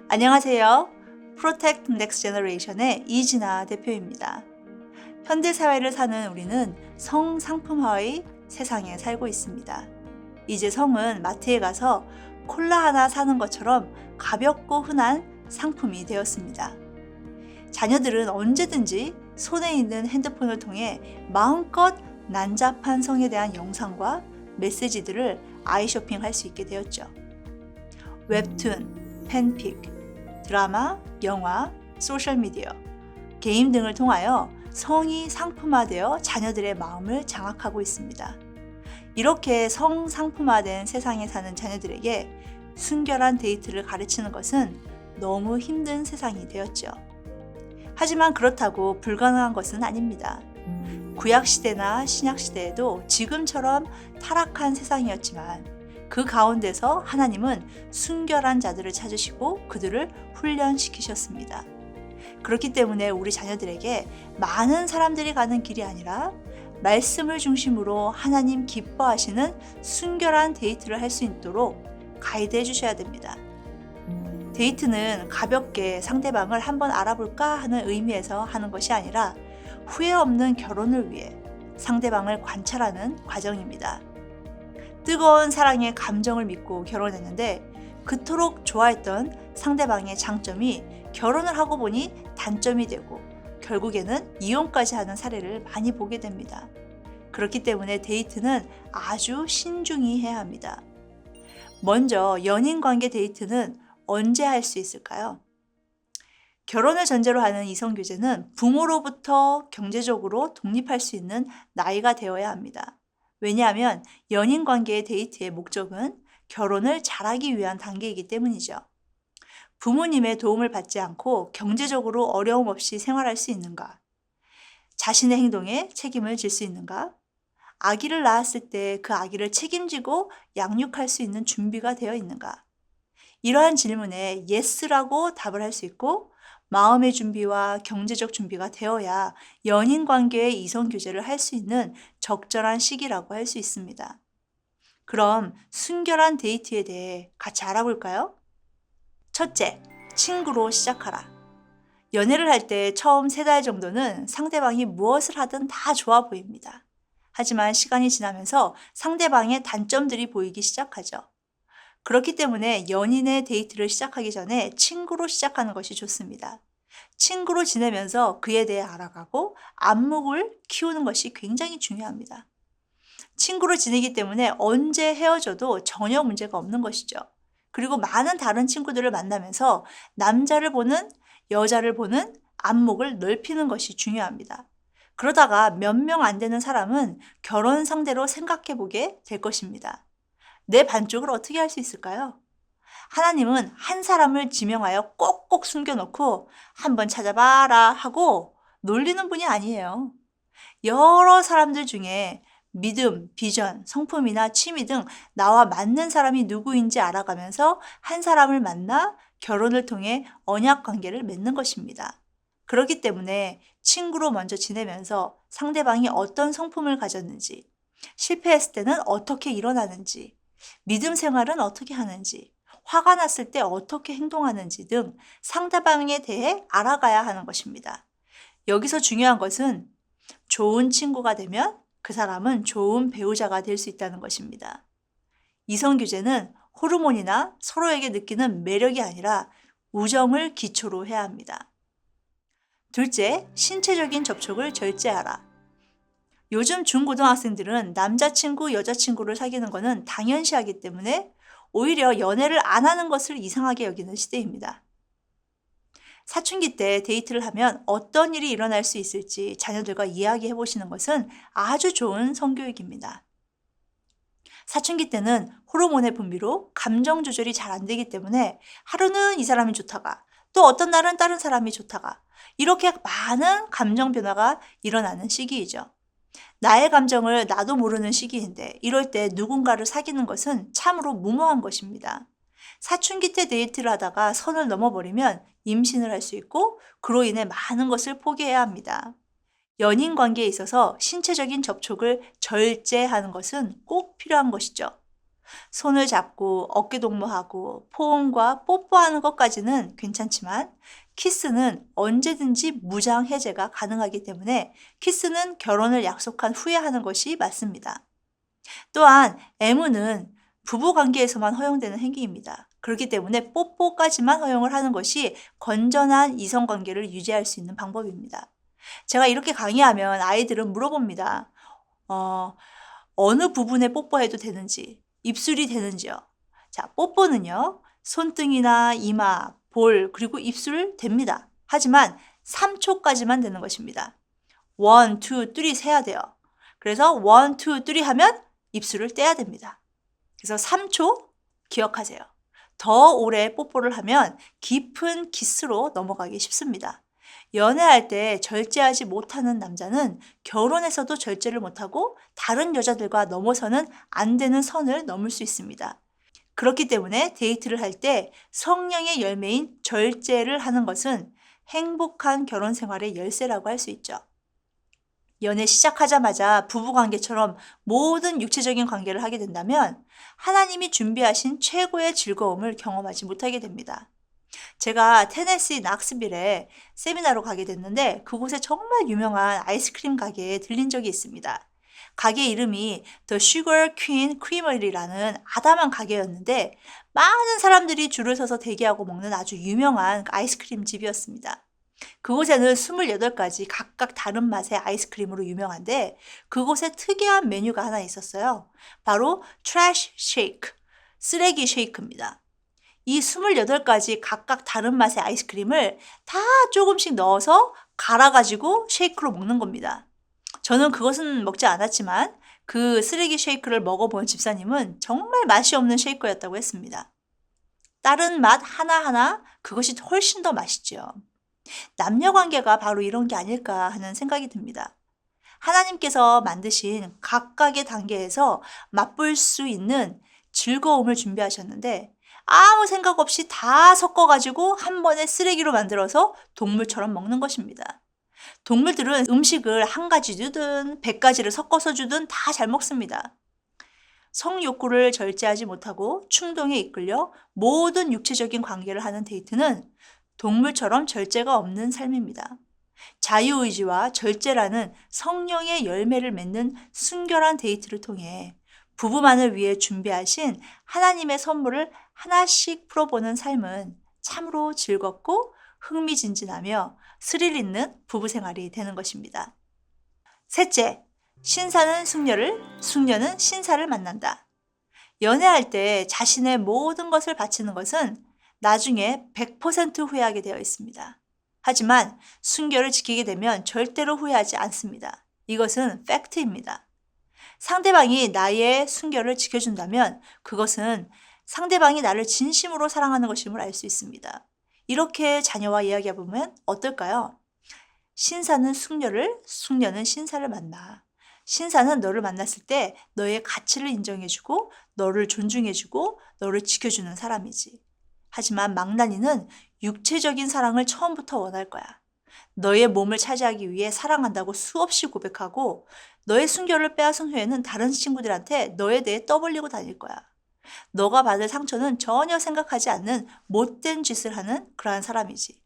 안녕하세요. 프로텍트 넥스트 제너레이션의 이진아 대표입니다. 현대 사회를 사는 우리는 성상품화의 세상에 살고 있습니다. 이제 성은 마트에 가서 콜라 하나 사는 것처럼 가볍고 흔한 상품이 되었습니다. 자녀들은 언제든지 손에 있는 핸드폰을 통해 마음껏 난잡한 성에 대한 영상과 메시지들을 아이쇼핑할 수 있게 되었죠. 웹툰, 팬픽, 드라마, 영화, 소셜미디어, 게임 등을 통하여 성이 상품화되어 자녀들의 마음을 장악하고 있습니다. 이렇게 성상품화된 세상에 사는 자녀들에게 순결한 데이트를 가르치는 것은 너무 힘든 세상이 되었죠. 하지만 그렇다고 불가능한 것은 아닙니다. 구약시대나 신약시대에도 지금처럼 타락한 세상이었지만 그 가운데서 하나님은 순결한 자들을 찾으시고 그들을 훈련시키셨습니다. 그렇기 때문에 우리 자녀들에게 많은 사람들이 가는 길이 아니라 말씀을 중심으로 하나님 기뻐하시는 순결한 데이트를 할 수 있도록 가이드해 주셔야 됩니다. 데이트는 가볍게 상대방을 한번 알아볼까 하는 의미에서 하는 것이 아니라 후회 없는 결혼을 위해 상대방을 관찰하는 과정입니다. 뜨거운 사랑의 감정을 믿고 결혼했는데 그토록 좋아했던 상대방의 장점이 결혼을 하고 보니 단점이 되고 결국에는 이혼까지 하는 사례를 많이 보게 됩니다. 그렇기 때문에 데이트는 아주 신중히 해야 합니다. 먼저 연인 관계 데이트는 언제 할 수 있을까요? 결혼을 전제로 하는 이성교제는 부모로부터 경제적으로 독립할 수 있는 나이가 되어야 합니다. 왜냐하면 연인 관계의 데이트의 목적은 결혼을 잘하기 위한 단계이기 때문이죠. 부모님의 도움을 받지 않고 경제적으로 어려움 없이 생활할 수 있는가? 자신의 행동에 책임을 질 수 있는가? 아기를 낳았을 때 그 아기를 책임지고 양육할 수 있는 준비가 되어 있는가? 이러한 질문에 yes라고 답을 할 수 있고 마음의 준비와 경제적 준비가 되어야 연인 관계의 이성 교제를 할 수 있는 적절한 시기라고 할 수 있습니다. 그럼 순결한 데이트에 대해 같이 알아볼까요? 첫째, 친구로 시작하라. 연애를 할 때 처음 3달 정도는 상대방이 무엇을 하든 다 좋아 보입니다. 하지만 시간이 지나면서 상대방의 단점들이 보이기 시작하죠. 그렇기 때문에 연인의 데이트를 시작하기 전에 친구로 시작하는 것이 좋습니다. 친구로 지내면서 그에 대해 알아가고 안목을 키우는 것이 굉장히 중요합니다. 친구로 지내기 때문에 언제 헤어져도 전혀 문제가 없는 것이죠. 그리고 많은 다른 친구들을 만나면서 남자를 보는, 여자를 보는 안목을 넓히는 것이 중요합니다. 그러다가 몇 명 안 되는 사람은 결혼 상대로 생각해 보게 될 것입니다. 내 반쪽을 어떻게 할 수 있을까요? 하나님은 한 사람을 지명하여 꼭꼭 숨겨놓고 한번 찾아봐라 하고 놀리는 분이 아니에요. 여러 사람들 중에 믿음, 비전, 성품이나 취미 등 나와 맞는 사람이 누구인지 알아가면서 한 사람을 만나 결혼을 통해 언약 관계를 맺는 것입니다. 그렇기 때문에 친구로 먼저 지내면서 상대방이 어떤 성품을 가졌는지, 실패했을 때는 어떻게 일어나는지, 믿음 생활은 어떻게 하는지, 화가 났을 때 어떻게 행동하는지 등 상대방에 대해 알아가야 하는 것입니다. 여기서 중요한 것은 좋은 친구가 되면 그 사람은 좋은 배우자가 될 수 있다는 것입니다. 이성교제는 호르몬이나 서로에게 느끼는 매력이 아니라 우정을 기초로 해야 합니다. 둘째, 신체적인 접촉을 절제하라. 요즘 중고등학생들은 남자친구, 여자친구를 사귀는 것은 당연시하기 때문에 오히려 연애를 안 하는 것을 이상하게 여기는 시대입니다. 사춘기 때 데이트를 하면 어떤 일이 일어날 수 있을지 자녀들과 이야기해 보시는 것은 아주 좋은 성교육입니다. 사춘기 때는 호르몬의 분비로 감정 조절이 잘 안 되기 때문에 하루는 이 사람이 좋다가 또 어떤 날은 다른 사람이 좋다가 이렇게 많은 감정 변화가 일어나는 시기이죠. 나의 감정을 나도 모르는 시기인데 이럴 때 누군가를 사귀는 것은 참으로 무모한 것입니다. 사춘기 때 데이트를 하다가 선을 넘어버리면 임신을 할 수 있고 그로 인해 많은 것을 포기해야 합니다. 연인 관계에 있어서 신체적인 접촉을 절제하는 것은 꼭 필요한 것이죠. 손을 잡고 어깨 동무하고 포옹과 뽀뽀하는 것까지는 괜찮지만 키스는 언제든지 무장 해제가 가능하기 때문에 키스는 결혼을 약속한 후에 하는 것이 맞습니다. 또한 애무는 부부 관계에서만 허용되는 행위입니다. 그렇기 때문에 뽀뽀까지만 허용을 하는 것이 건전한 이성 관계를 유지할 수 있는 방법입니다. 제가 이렇게 강의하면 아이들은 물어봅니다. 어느 부분에 뽀뽀해도 되는지, 입술이 되는지요. 자, 뽀뽀는요, 손등이나 이마, 볼, 그리고 입술 됩니다. 하지만 3초까지만 되는 것입니다. 1, 2, 3 세야 돼요. 그래서 1, 2, 3 하면 입술을 떼야 됩니다. 그래서 3초 기억하세요. 더 오래 뽀뽀를 하면 깊은 키스로 넘어가기 쉽습니다. 연애할 때 절제하지 못하는 남자는 결혼에서도 절제를 못하고 다른 여자들과 넘어서는 안 되는 선을 넘을 수 있습니다. 그렇기 때문에 데이트를 할 때 성령의 열매인 절제를 하는 것은 행복한 결혼 생활의 열쇠라고 할 수 있죠. 연애 시작하자마자 부부관계처럼 모든 육체적인 관계를 하게 된다면 하나님이 준비하신 최고의 즐거움을 경험하지 못하게 됩니다. 제가 테네시 낙스빌에 세미나로 가게 됐는데 그곳에 정말 유명한 아이스크림 가게에 들린 적이 있습니다. 가게 이름이 The Sugar Queen Creamery라는 아담한 가게였는데 많은 사람들이 줄을 서서 대기하고 먹는 아주 유명한 아이스크림 집이었습니다. 그곳에는 28가지 각각 다른 맛의 아이스크림으로 유명한데 그곳에 특이한 메뉴가 하나 있었어요. 바로 Trash Shake, 쓰레기 쉐이크입니다. 이 28가지 각각 다른 맛의 아이스크림을 다 조금씩 넣어서 갈아가지고 쉐이크로 먹는 겁니다. 저는 그것은 먹지 않았지만 그 쓰레기 쉐이크를 먹어본 집사님은 정말 맛이 없는 쉐이크였다고 했습니다. 다른 맛 하나하나 그것이 훨씬 더 맛있죠. 남녀 관계가 바로 이런 게 아닐까 하는 생각이 듭니다. 하나님께서 만드신 각각의 단계에서 맛볼 수 있는 즐거움을 준비하셨는데 아무 생각 없이 다 섞어가지고 한 번에 쓰레기로 만들어서 동물처럼 먹는 것입니다. 동물들은 음식을 한 가지 주든 100가지를 섞어서 주든 다 잘 먹습니다. 성욕구를 절제하지 못하고 충동에 이끌려 모든 육체적인 관계를 하는 데이트는 동물처럼 절제가 없는 삶입니다. 자유의지와 절제라는 성령의 열매를 맺는 순결한 데이트를 통해 부부만을 위해 준비하신 하나님의 선물을 하나씩 풀어보는 삶은 참으로 즐겁고 흥미진진하며 스릴 있는 부부 생활이 되는 것입니다. 셋째, 신사는 숙녀를, 숙녀는 신사를 만난다. 연애할 때 자신의 모든 것을 바치는 것은 나중에 100% 후회하게 되어 있습니다. 하지만 순결을 지키게 되면 절대로 후회하지 않습니다. 이것은 팩트입니다. 상대방이 나의 순결을 지켜준다면 그것은 상대방이 나를 진심으로 사랑하는 것임을 알 수 있습니다. 이렇게 자녀와 이야기해보면 어떨까요? 신사는 숙녀를, 숙녀는 신사를 만나. 신사는 너를 만났을 때 너의 가치를 인정해주고 너를 존중해주고 너를 지켜주는 사람이지. 하지만 망나니는 육체적인 사랑을 처음부터 원할 거야. 너의 몸을 차지하기 위해 사랑한다고 수없이 고백하고 너의 순결을 빼앗은 후에는 다른 친구들한테 너에 대해 떠벌리고 다닐 거야. 너가 받을 상처는 전혀 생각하지 않는 못된 짓을 하는 그러한 사람이지.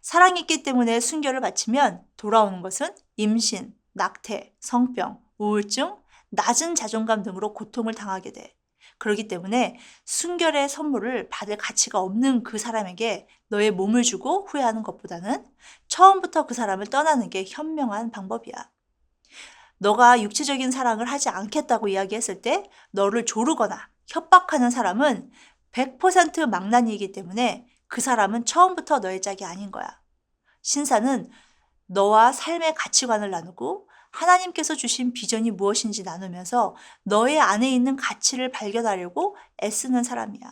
사랑이 있기 때문에 순결을 바치면 돌아오는 것은 임신, 낙태, 성병, 우울증, 낮은 자존감 등으로 고통을 당하게 돼. 그렇기 때문에 순결의 선물을 받을 가치가 없는 그 사람에게 너의 몸을 주고 후회하는 것보다는 처음부터 그 사람을 떠나는 게 현명한 방법이야. 너가 육체적인 사랑을 하지 않겠다고 이야기했을 때 너를 조르거나 협박하는 사람은 100% 망나니이기 때문에 그 사람은 처음부터 너의 짝이 아닌 거야. 신사는 너와 삶의 가치관을 나누고 하나님께서 주신 비전이 무엇인지 나누면서 너의 안에 있는 가치를 발견하려고 애쓰는 사람이야.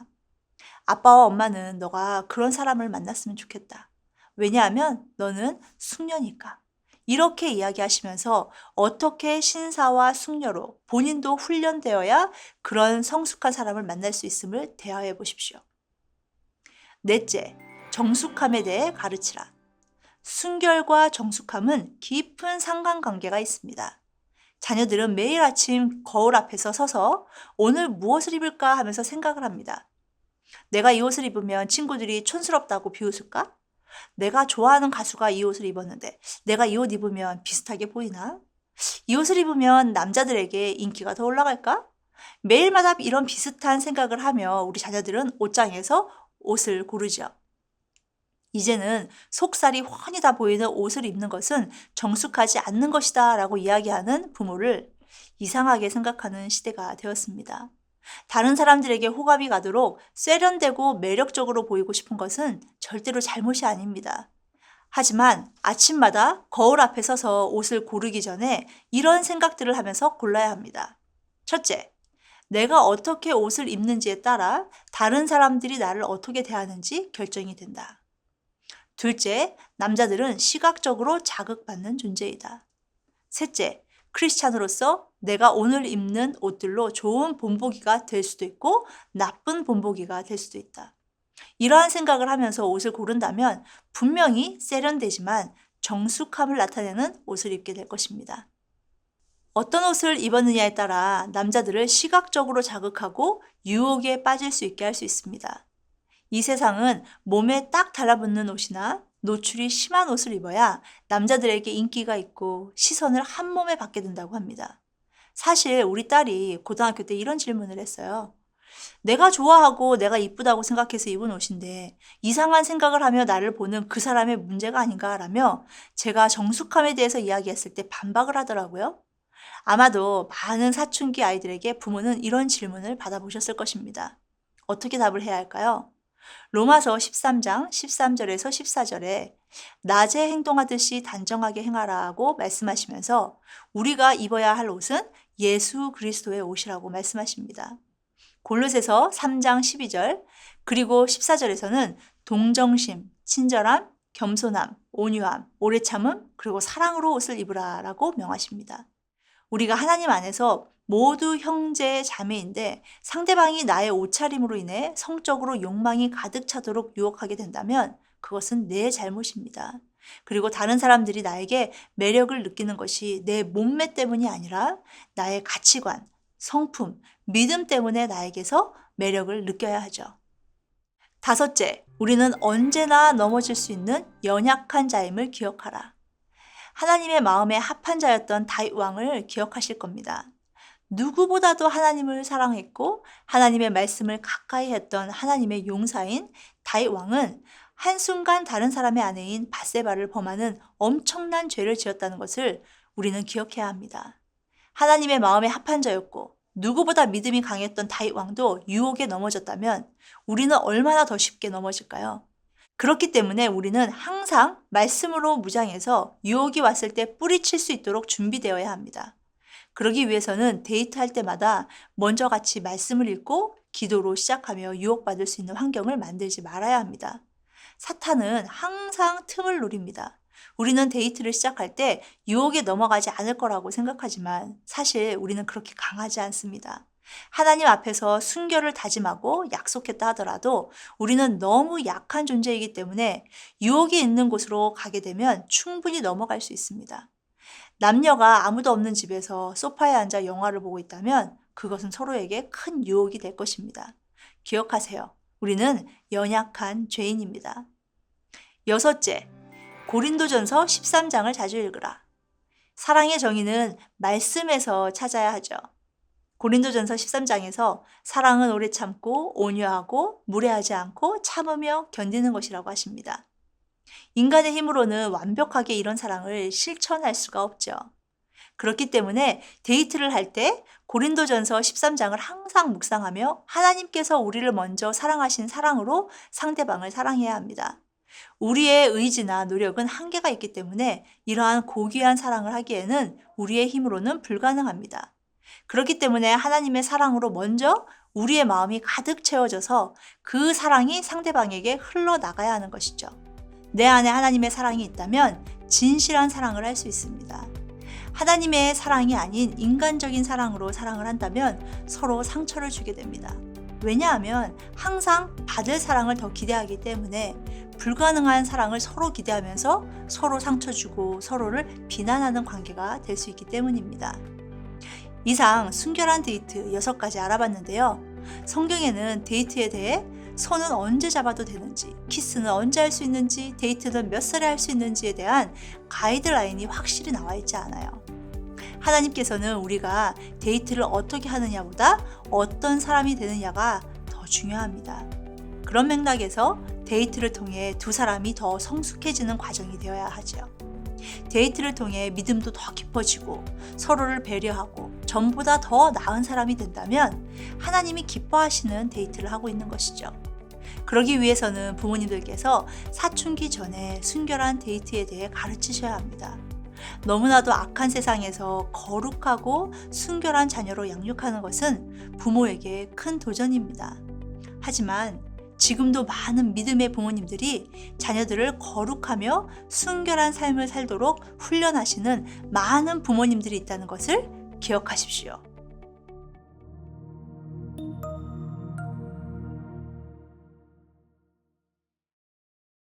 아빠와 엄마는 너가 그런 사람을 만났으면 좋겠다. 왜냐하면 너는 숙녀니까. 이렇게 이야기하시면서 어떻게 신사와 숙녀로 본인도 훈련되어야 그런 성숙한 사람을 만날 수 있음을 대화해 보십시오. 넷째, 정숙함에 대해 가르치라. 순결과 정숙함은 깊은 상관관계가 있습니다. 자녀들은 매일 아침 거울 앞에서 서서 오늘 무엇을 입을까 하면서 생각을 합니다. 내가 이 옷을 입으면 친구들이 촌스럽다고 비웃을까? 내가 좋아하는 가수가 이 옷을 입었는데 내가 이 옷 입으면 비슷하게 보이나? 이 옷을 입으면 남자들에게 인기가 더 올라갈까? 매일마다 이런 비슷한 생각을 하며 우리 자녀들은 옷장에서 옷을 고르죠. 이제는 속살이 훤히 다 보이는 옷을 입는 것은 정숙하지 않는 것이다 라고 이야기하는 부모를 이상하게 생각하는 시대가 되었습니다. 다른 사람들에게 호감이 가도록 세련되고 매력적으로 보이고 싶은 것은 절대로 잘못이 아닙니다. 하지만 아침마다 거울 앞에 서서 옷을 고르기 전에 이런 생각들을 하면서 골라야 합니다. 첫째, 내가 어떻게 옷을 입는지에 따라 다른 사람들이 나를 어떻게 대하는지 결정이 된다. 둘째, 남자들은 시각적으로 자극받는 존재이다. 셋째, 크리스찬으로서 내가 오늘 입는 옷들로 좋은 본보기가 될 수도 있고 나쁜 본보기가 될 수도 있다. 이러한 생각을 하면서 옷을 고른다면 분명히 세련되지만 정숙함을 나타내는 옷을 입게 될 것입니다. 어떤 옷을 입었느냐에 따라 남자들을 시각적으로 자극하고 유혹에 빠질 수 있게 할 수 있습니다. 이 세상은 몸에 딱 달라붙는 옷이나 노출이 심한 옷을 입어야 남자들에게 인기가 있고 시선을 한 몸에 받게 된다고 합니다. 사실 우리 딸이 고등학교 때 이런 질문을 했어요. 내가 좋아하고 내가 이쁘다고 생각해서 입은 옷인데 이상한 생각을 하며 나를 보는 그 사람의 문제가 아닌가라며 제가 정숙함에 대해서 이야기했을 때 반박을 하더라고요. 아마도 많은 사춘기 아이들에게 부모는 이런 질문을 받아보셨을 것입니다. 어떻게 답을 해야 할까요? 로마서 13장 13절에서 14절에 낮에 행동하듯이 단정하게 행하라고 말씀하시면서 우리가 입어야 할 옷은 예수 그리스도의 옷이라고 말씀하십니다. 골로새서 3장 12절 그리고 14절에서는 동정심, 친절함, 겸손함, 온유함, 오래 참음, 그리고 사랑으로 옷을 입으라라고 명하십니다. 우리가 하나님 안에서 모두 형제 자매인데 상대방이 나의 옷차림으로 인해 성적으로 욕망이 가득 차도록 유혹하게 된다면 그것은 내 잘못입니다. 그리고 다른 사람들이 나에게 매력을 느끼는 것이 내 몸매 때문이 아니라 나의 가치관, 성품, 믿음 때문에 나에게서 매력을 느껴야 하죠. 다섯째, 우리는 언제나 넘어질 수 있는 연약한 자임을 기억하라. 하나님의 마음에 합한 자였던 다윗 왕을 기억하실 겁니다. 누구보다도 하나님을 사랑했고 하나님의 말씀을 가까이 했던 하나님의 용사인 다윗 왕은 한순간 다른 사람의 아내인 밧세바를 범하는 엄청난 죄를 지었다는 것을 우리는 기억해야 합니다. 하나님의 마음에 합한 자였고 누구보다 믿음이 강했던 다윗 왕도 유혹에 넘어졌다면 우리는 얼마나 더 쉽게 넘어질까요? 그렇기 때문에 우리는 항상 말씀으로 무장해서 유혹이 왔을 때 뿌리칠 수 있도록 준비되어야 합니다. 그러기 위해서는 데이트할 때마다 먼저 같이 말씀을 읽고 기도로 시작하며 유혹받을 수 있는 환경을 만들지 말아야 합니다. 사탄은 항상 틈을 노립니다. 우리는 데이트를 시작할 때 유혹에 넘어가지 않을 거라고 생각하지만 사실 우리는 그렇게 강하지 않습니다. 하나님 앞에서 순결을 다짐하고 약속했다 하더라도 우리는 너무 약한 존재이기 때문에 유혹이 있는 곳으로 가게 되면 충분히 넘어갈 수 있습니다. 남녀가 아무도 없는 집에서 소파에 앉아 영화를 보고 있다면 그것은 서로에게 큰 유혹이 될 것입니다. 기억하세요. 우리는 연약한 죄인입니다. 여섯째, 고린도전서 13장을 자주 읽으라. 사랑의 정의는 말씀에서 찾아야 하죠. 고린도전서 13장에서 사랑은 오래 참고 온유하고 무례하지 않고 참으며 견디는 것이라고 하십니다. 인간의 힘으로는 완벽하게 이런 사랑을 실천할 수가 없죠. 그렇기 때문에 데이트를 할 때 고린도전서 13장을 항상 묵상하며 하나님께서 우리를 먼저 사랑하신 사랑으로 상대방을 사랑해야 합니다. 우리의 의지나 노력은 한계가 있기 때문에 이러한 고귀한 사랑을 하기에는 우리의 힘으로는 불가능합니다. 그렇기 때문에 하나님의 사랑으로 먼저 우리의 마음이 가득 채워져서 그 사랑이 상대방에게 흘러나가야 하는 것이죠. 내 안에 하나님의 사랑이 있다면 진실한 사랑을 할 수 있습니다. 하나님의 사랑이 아닌 인간적인 사랑으로 사랑을 한다면 서로 상처를 주게 됩니다. 왜냐하면 항상 받을 사랑을 더 기대하기 때문에 불가능한 사랑을 서로 기대하면서 서로 상처 주고 서로를 비난하는 관계가 될 수 있기 때문입니다. 이상 순결한 데이트 6가지 알아봤는데요. 성경에는 데이트에 대해 손은 언제 잡아도 되는지, 키스는 언제 할 수 있는지, 데이트는 몇 살에 할 수 있는지에 대한 가이드라인이 확실히 나와 있지 않아요. 하나님께서는 우리가 데이트를 어떻게 하느냐보다 어떤 사람이 되느냐가 더 중요합니다. 그런 맥락에서 데이트를 통해 두 사람이 더 성숙해지는 과정이 되어야 하죠. 데이트를 통해 믿음도 더 깊어지고 서로를 배려하고 전보다 더 나은 사람이 된다면 하나님이 기뻐하시는 데이트를 하고 있는 것이죠. 그러기 위해서는 부모님들께서 사춘기 전에 순결한 데이트에 대해 가르치셔야 합니다. 너무나도 악한 세상에서 거룩하고 순결한 자녀로 양육하는 것은 부모에게 큰 도전입니다. 하지만 지금도 많은 믿음의 부모님들이 자녀들을 거룩하며 순결한 삶을 살도록 훈련하시는 많은 부모님들이 있다는 것을 기억하십시오.